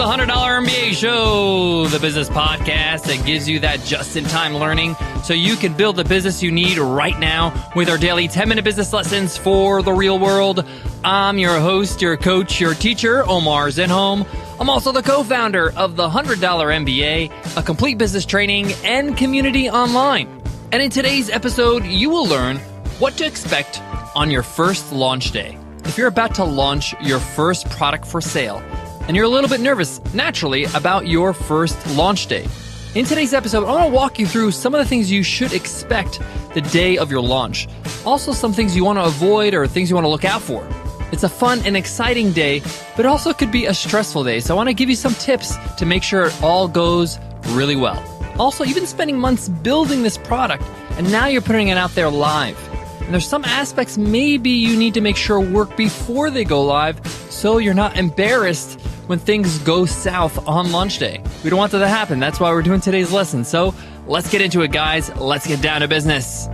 $100 MBA Show, the business podcast that gives you that just-in-time learning so you can build the business you need right now with our daily 10-minute business lessons for the real world. I'm your host, your coach, your teacher, Omar Zenhom. I'm also the co-founder of the $100 MBA, a complete business training and community online. And in today's episode, you will learn what to expect on your first launch day. If you're about to launch your first product for sale, and you're a little bit nervous, naturally, about your first launch day. In today's episode, I want to walk you through some of the things you should expect the day of your launch. Also, some things you want to avoid or things you want to look out for. It's a fun and exciting day, but also could be a stressful day. So I want to give you some tips to make sure it all goes really well. Also, you've been spending months building this product, and now you're putting it out there live. And there's some aspects maybe you need to make sure work before they go live so you're not embarrassed when things go south on launch day. We don't want that to happen. That's why we're doing today's lesson. So let's get into it, guys. Let's get down to business.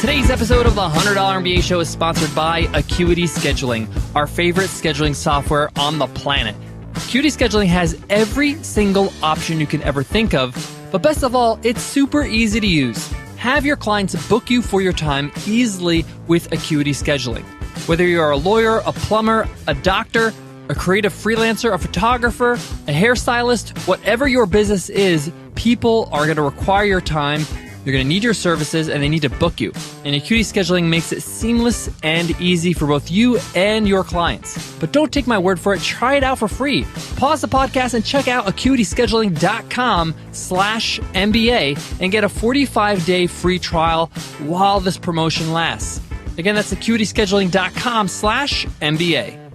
Today's episode of the $100 MBA Show is sponsored by Acuity Scheduling, our favorite scheduling software on the planet. Acuity Scheduling has every single option you can ever think of, but best of all, it's super easy to use. Have your clients book you for your time easily with Acuity Scheduling. Whether you're a lawyer, a plumber, a doctor, a creative freelancer, a photographer, a hairstylist, whatever your business is, people are going to require your time. They're going to need your services, and they need to book you. And Acuity Scheduling makes it seamless and easy for both you and your clients. But don't take my word for it. Try it out for free. Pause the podcast and check out acuityscheduling.com/MBA and get a 45-day free trial while this promotion lasts. Again, that's acuityscheduling.com/MBA.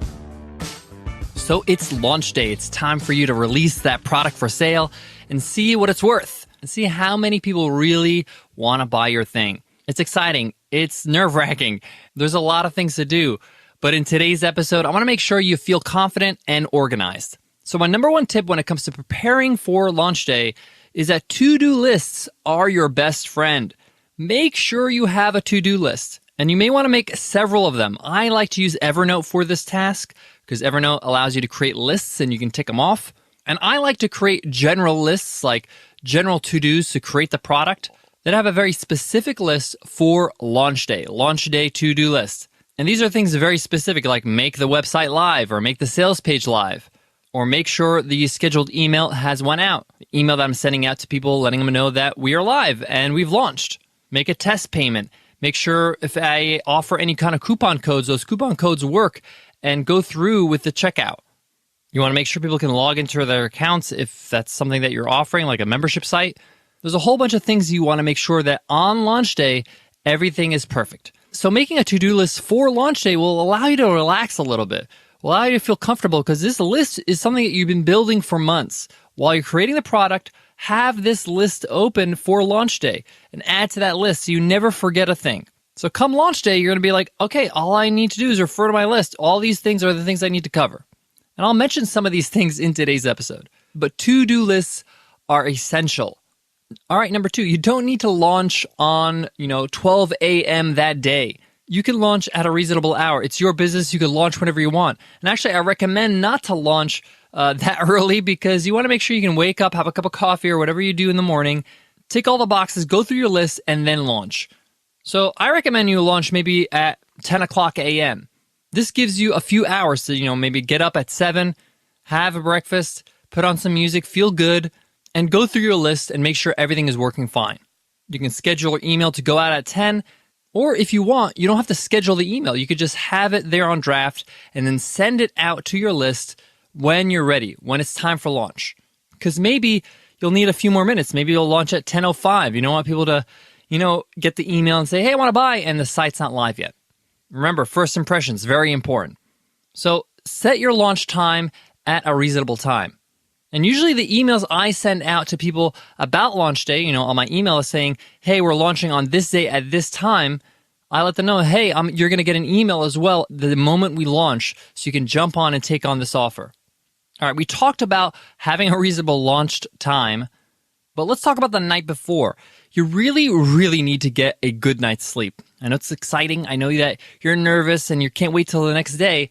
So it's launch day. It's time for you to release that product for sale and see what it's worth. And see how many people really want to buy your thing. It's exciting. It's nerve-wracking. There's a lot of things to do. But in today's episode, I want to make sure you feel confident and organized. So my number one tip when it comes to preparing for launch day is that to-do lists are your best friend. Make sure you have a to-do list. And you may want to make several of them. I like to use Evernote for this task because Evernote allows you to create lists and you can tick them off. And I like to create general lists, like general to-dos to create the product, that have a very specific list for launch day to-do list. And these are things very specific, like make the website live or make the sales page live, or make sure the scheduled email has went out. The email that I'm sending out to people, letting them know that we are live and we've launched. Make a test payment. Make sure if I offer any kind of coupon codes, those coupon codes work and go through with the checkout. You want to make sure people can log into their accounts if that's something that you're offering, like a membership site. There's a whole bunch of things you want to make sure that on launch day, everything is perfect. So making a to-do list for launch day will allow you to relax a little bit, will allow you to feel comfortable because this list is something that you've been building for months. While you're creating the product, have this list open for launch day and add to that list so you never forget a thing. So come launch day, you're going to be like, okay, all I need to do is refer to my list. All these things are the things I need to cover. And I'll mention some of these things in today's episode. But to-do lists are essential. All right, number 2, you don't need to launch on, 12 a.m. that day. You can launch at a reasonable hour. It's your business. You can launch whenever you want. And actually, I recommend not to launch that early because you want to make sure you can wake up, have a cup of coffee or whatever you do in the morning, tick all the boxes, go through your list, and then launch. So I recommend you launch maybe at 10 o'clock a.m. This gives you a few hours to, maybe get up at 7, have a breakfast, put on some music, feel good, and go through your list and make sure everything is working fine. You can schedule your email to go out at 10, or if you want, you don't have to schedule the email. You could just have it there on draft and then send it out to your list when you're ready, when it's time for launch. Because maybe you'll need a few more minutes. Maybe you'll launch at 10:05. You don't want people to, get the email and say, hey, I want to buy, and the site's not live yet. Remember, first impressions, very important. So set your launch time at a reasonable time. And usually the emails I send out to people about launch day, on my email is saying, hey, we're launching on this day at this time. I let them know, hey, you're going to get an email as well the moment we launch so you can jump on and take on this offer. All right, we talked about having a reasonable launch time But let's talk about the night before. You really, really need to get a good night's sleep. I know it's exciting. I know that you're nervous and you can't wait till the next day.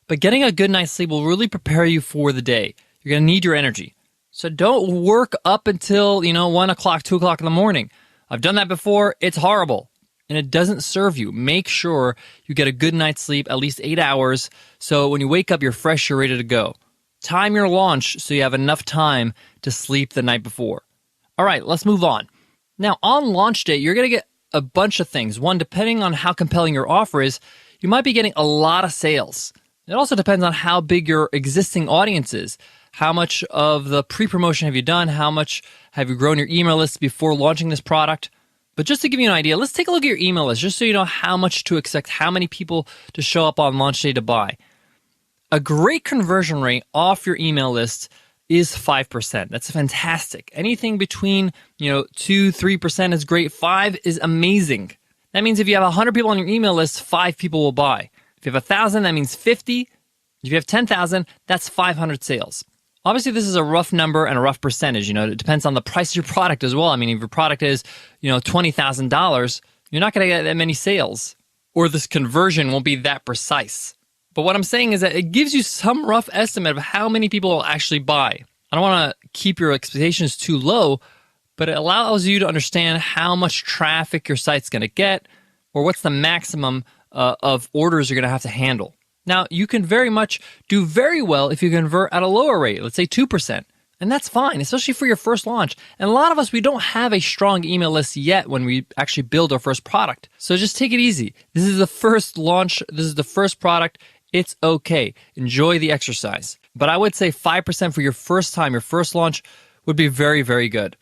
But getting a good night's sleep will really prepare you for the day. You're going to need your energy. So don't work up until, 1 o'clock, 2 o'clock in the morning. I've done that before. It's horrible. And it doesn't serve you. Make sure you get a good night's sleep, at least 8 hours, so when you wake up, you're fresh, you're ready to go. Time your launch so you have enough time to sleep the night before. All right, let's move on. Now, on launch day, you're going to get a bunch of things. One, depending on how compelling your offer is, you might be getting a lot of sales. It also depends on how big your existing audience is. How much of the pre-promotion have you done? How much have you grown your email list before launching this product? But just to give you an idea, let's take a look at your email list just so you know how much to expect, how many people to show up on launch day to buy. A great conversion rate off your email list is 5%. That's fantastic. Anything between 2-3% is great. 5 is amazing. That means if you have 100 people on your email list, 5 people will buy. If you have 1,000, that means 50. If you have 10,000, that's 500 sales. Obviously, this is a rough number and a rough percentage. It depends on the price of your product as well. I mean, if your product is, $20,000, you're not going to get that many sales, or this conversion won't be that precise. But what I'm saying is that it gives you some rough estimate of how many people will actually buy. I don't want to keep your expectations too low, but it allows you to understand how much traffic your site's going to get, or what's the maximum of orders you're going to have to handle. Now, you can very much do very well if you convert at a lower rate, let's say 2%. And that's fine, especially for your first launch. And a lot of us, we don't have a strong email list yet when we actually build our first product. So just take it easy. This is the first launch. This is the first product. It's okay. Enjoy the exercise. But I would say 5% for your first time, your first launch would be very, very good.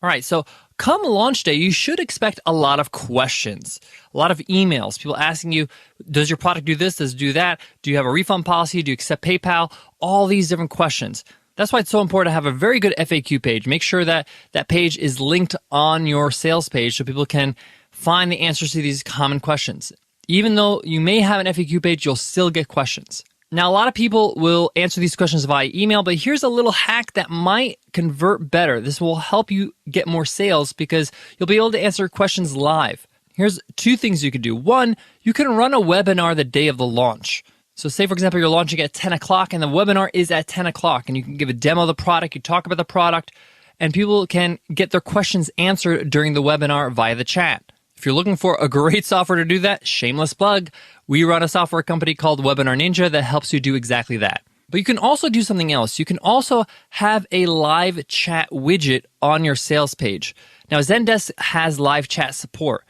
All right, so come launch day, you should expect a lot of questions, a lot of emails, people asking you, does your product do this, does it do that? Do you have a refund policy? Do you accept PayPal? All these different questions. That's why it's so important to have a very good FAQ page. Make sure that that page is linked on your sales page so people can find the answers to these common questions. Even though you may have an FAQ page, you'll still get questions. Now, a lot of people will answer these questions via email, but here's a little hack that might convert better. This will help you get more sales because you'll be able to answer questions live. Here's 2 things you can do. 1, you can run a webinar the day of the launch. So say, for example, you're launching at 10 o'clock and the webinar is at 10 o'clock and you can give a demo of the product, you talk about the product, and people can get their questions answered during the webinar via the chat. If you're looking for a great software to do that, shameless plug, we run a software company called Webinar Ninja that helps you do exactly that. But you can also do something else. You can also have a live chat widget on your sales page. Now, Zendesk has live chat support.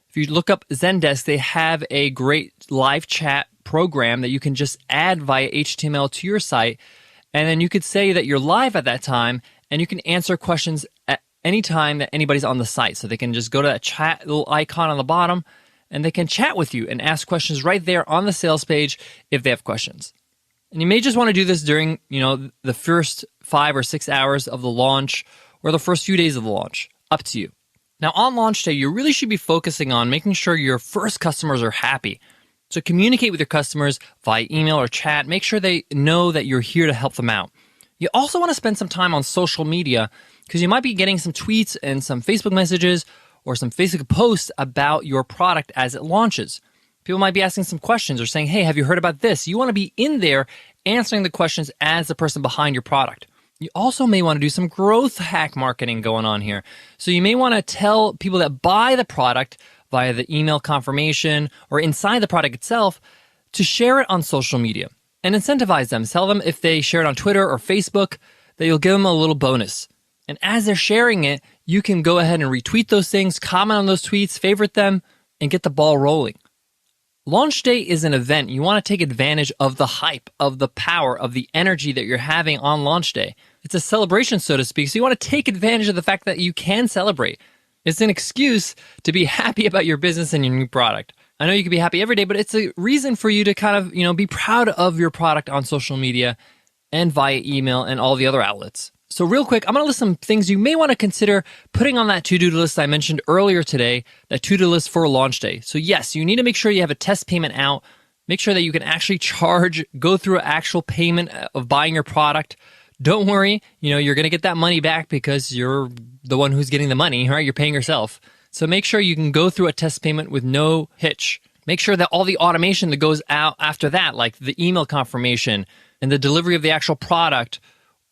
If you look up Zendesk, they have a great live chat program that you can just add via HTML to your site. And then you could say that you're live at that time and you can answer questions at any time that anybody's on the site. So they can just go to that chat little icon on the bottom and they can chat with you and ask questions right there on the sales page if they have questions. And you may just want to do this during, the first 5 or 6 hours of the launch or the first few days of the launch. Up to you. Now, on launch day, you really should be focusing on making sure your first customers are happy. So communicate with your customers via email or chat. Make sure they know that you're here to help them out. You also want to spend some time on social media because you might be getting some tweets and some Facebook messages or some Facebook posts about your product as it launches. People might be asking some questions or saying, hey, have you heard about this? You want to be in there answering the questions as the person behind your product. You also may want to do some growth hack marketing going on here. So you may want to tell people that buy the product via the email confirmation or inside the product itself to share it on social media and incentivize them. Tell them if they share it on Twitter or Facebook that you'll give them a little bonus. And as they're sharing it, you can go ahead and retweet those things, comment on those tweets, favorite them, and get the ball rolling. Launch day is an event. You want to take advantage of the hype, of the power, of the energy that you're having on launch day. It's a celebration, so to speak, so you want to take advantage of the fact that you can celebrate. It's an excuse to be happy about your business and your new product. I know you can be happy every day, but it's a reason for you to kind of, be proud of your product on social media and via email and all the other outlets. So real quick, I'm going to list some things you may want to consider putting on that to-do list I mentioned earlier today, that to-do list for launch day. So yes, you need to make sure you have a test payment out. Make sure that you can actually charge, go through an actual payment of buying your product. don't worry, you're going to get that money back because you're the one who's getting the money, right? You're paying yourself. So make sure you can go through a test payment with no hitch. Make sure that all the automation that goes out after that, like the email confirmation and the delivery of the actual product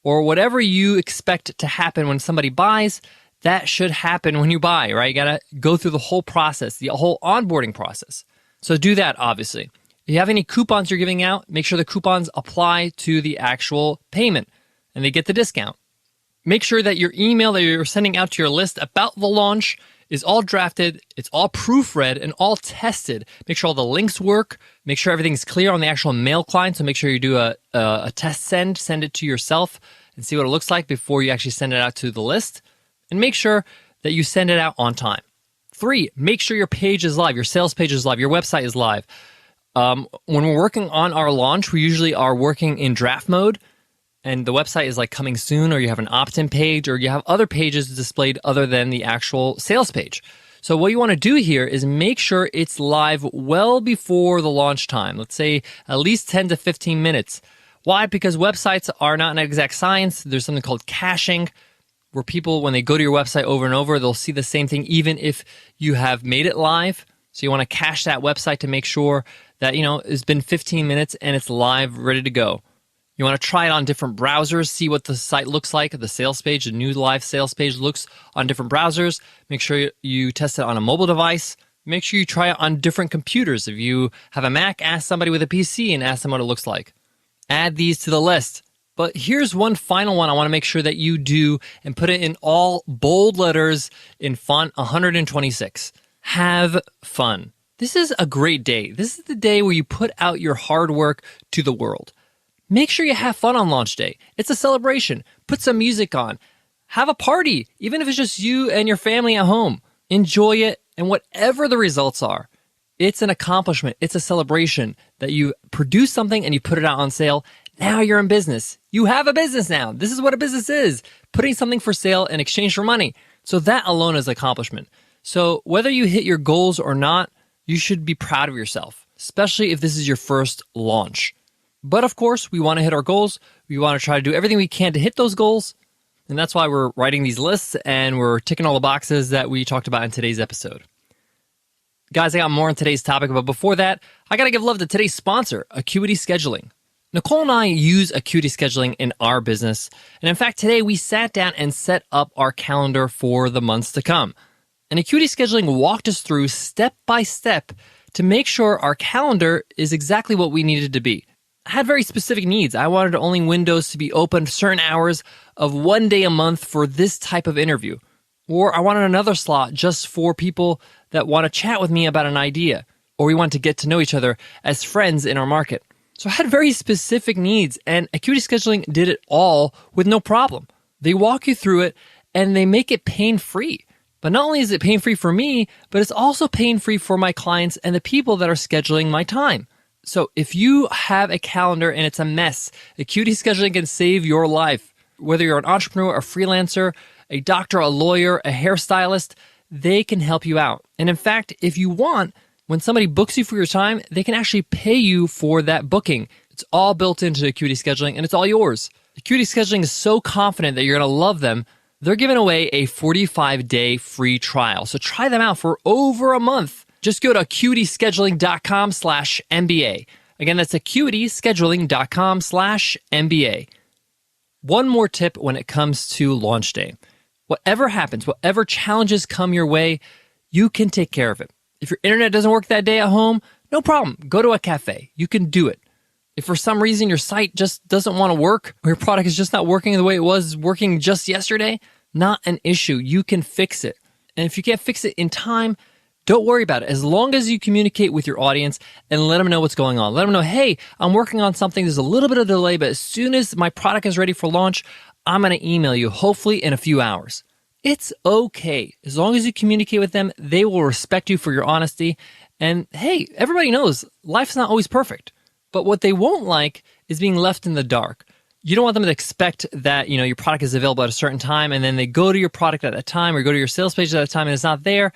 or whatever you expect to happen when somebody buys, that should happen when you buy, right? You got to go through the whole process, the whole onboarding process. So do that, obviously. If you have any coupons you're giving out, make sure the coupons apply to the actual payment and they get the discount. Make sure that your email that you're sending out to your list about the launch is all drafted, it's all proofread, and all tested. Make sure all the links work. Make sure everything's clear on the actual mail client. So make sure you do a test send it to yourself and see what it looks like before you actually send it out to the list. And make sure that you send it out on time. 3, make sure your page is live, your sales page is live, your website is live. When we're working on our launch, we usually are working in draft mode. And the website is like coming soon, or you have an opt-in page, or you have other pages displayed other than the actual sales page. So what you want to do here is make sure it's live well before the launch time. Let's say at least 10 to 15 minutes. Why? Because websites are not an exact science. There's something called caching, where people, when they go to your website over and over, they'll see the same thing even if you have made it live. So you want to cache that website to make sure that, it's been 15 minutes and it's live, ready to go. You want to try it on different browsers, see what the site looks like, the sales page, the new live sales page looks on different browsers. Make sure you test it on a mobile device. Make sure you try it on different computers. If you have a Mac, ask somebody with a PC and ask them what it looks like. Add these to the list. But here's one final one I want to make sure that you do and put it in all bold letters in font 126. Have fun. This is a great day. This is the day where you put out your hard work to the world. Make sure you have fun on launch day. It's a celebration. Put some music on. Have a party, even if it's just you and your family at home. Enjoy it, and whatever the results are, it's an accomplishment. It's a celebration that you produce something and you put it out on sale. Now you're in business. You have a business now. This is what a business is, putting something for sale in exchange for money. So that alone is an accomplishment. So whether you hit your goals or not, you should be proud of yourself, especially if this is your first launch. But of course, we want to hit our goals. We want to try to do everything we can to hit those goals. And that's why we're writing these lists and we're ticking all the boxes that we talked about in today's episode. Guys, I got more on today's topic, but before that, I got to give love to today's sponsor, Acuity Scheduling. Nicole and I use Acuity Scheduling in our business. And in fact, today we sat down and set up our calendar for the months to come. And Acuity Scheduling walked us through step by step to make sure our calendar is exactly what we needed to be. I had very specific needs. I wanted only windows to be open certain hours of one day a month for this type of interview. Or I wanted another slot just for people that want to chat with me about an idea. Or we want to get to know each other as friends in our market. So I had very specific needs, and Acuity Scheduling did it all with no problem. They walk you through it, and they make it pain-free. But not only is it pain-free for me, but it's also pain-free for my clients and the people that are scheduling my time. So if you have a calendar and it's a mess, Acuity Scheduling can save your life. Whether you're an entrepreneur, a freelancer, a doctor, a lawyer, a hairstylist, they can help you out. And in fact, if you want, when somebody books you for your time, they can actually pay you for that booking. It's all built into Acuity Scheduling and it's all yours. Acuity Scheduling is so confident that you're going to love them. They're giving away a 45-day free trial. So try them out for over a month. Just go to acuityscheduling.com/MBA. Again, that's acuityscheduling.com/MBA. One more tip when it comes to launch day. Whatever happens, whatever challenges come your way, you can take care of it. If your internet doesn't work that day at home, no problem. Go to a cafe. You can do it. If for some reason your site just doesn't want to work, or your product is just not working the way it was working just yesterday, not an issue. You can fix it. And if you can't fix it in time, don't worry about it. As long as you communicate with your audience and let them know what's going on. Let them know, hey, I'm working on something. There's a little bit of delay, but as soon as my product is ready for launch, I'm going to email you, hopefully in a few hours. It's okay. As long as you communicate with them, they will respect you for your honesty. And hey, everybody knows life's not always perfect. But what they won't like is being left in the dark. You don't want them to expect that, your product is available at a certain time, and then they go to your product at that time or go to your sales page at that time and it's not there.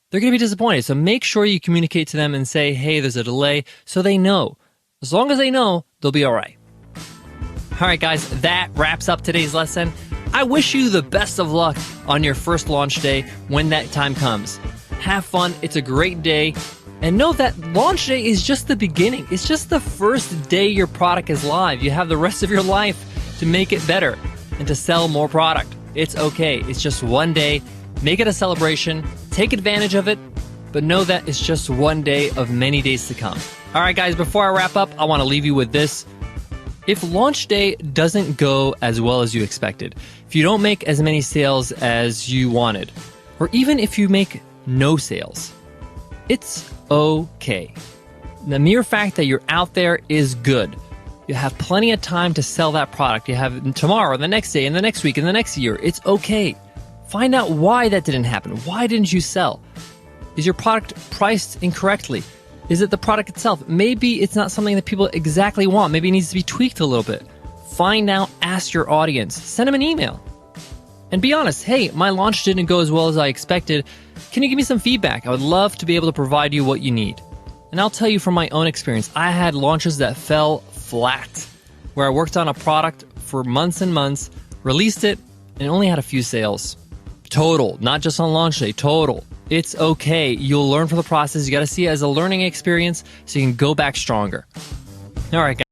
They're going to be disappointed. So make sure you communicate to them and say, hey, there's a delay, so they know. As long as they know, they'll be all right. All right, guys, that wraps up today's lesson. I wish you the best of luck on your first launch day when that time comes. Have fun. It's a great day. And know that launch day is just the beginning. It's just the first day your product is live. You have the rest of your life to make it better and to sell more product. It's okay. It's just one day. Make it a celebration. Take advantage of it. But know that it's just one day of many days to come. All right, guys, before I wrap up, I want to leave you with this. If launch day doesn't go as well as you expected, if you don't make as many sales as you wanted, or even if you make no sales, it's okay. The mere fact that you're out there is good. You have plenty of time to sell that product. You have tomorrow, the next day, and the next week, and the next year. It's okay. Find out why that didn't happen. Why didn't you sell? Is your product priced incorrectly? Is it the product itself? Maybe it's not something that people exactly want. Maybe it needs to be tweaked a little bit. Find out, ask your audience, send them an email. And be honest, hey, my launch didn't go as well as I expected. Can you give me some feedback? I would love to be able to provide you what you need. And I'll tell you from my own experience, I had launches that fell flat, where I worked on a product for months and months, released it, and only had a few sales. Total, not just on launch day, total. It's okay. You'll learn from the process. You got to see it as a learning experience so you can go back stronger. All right, guys.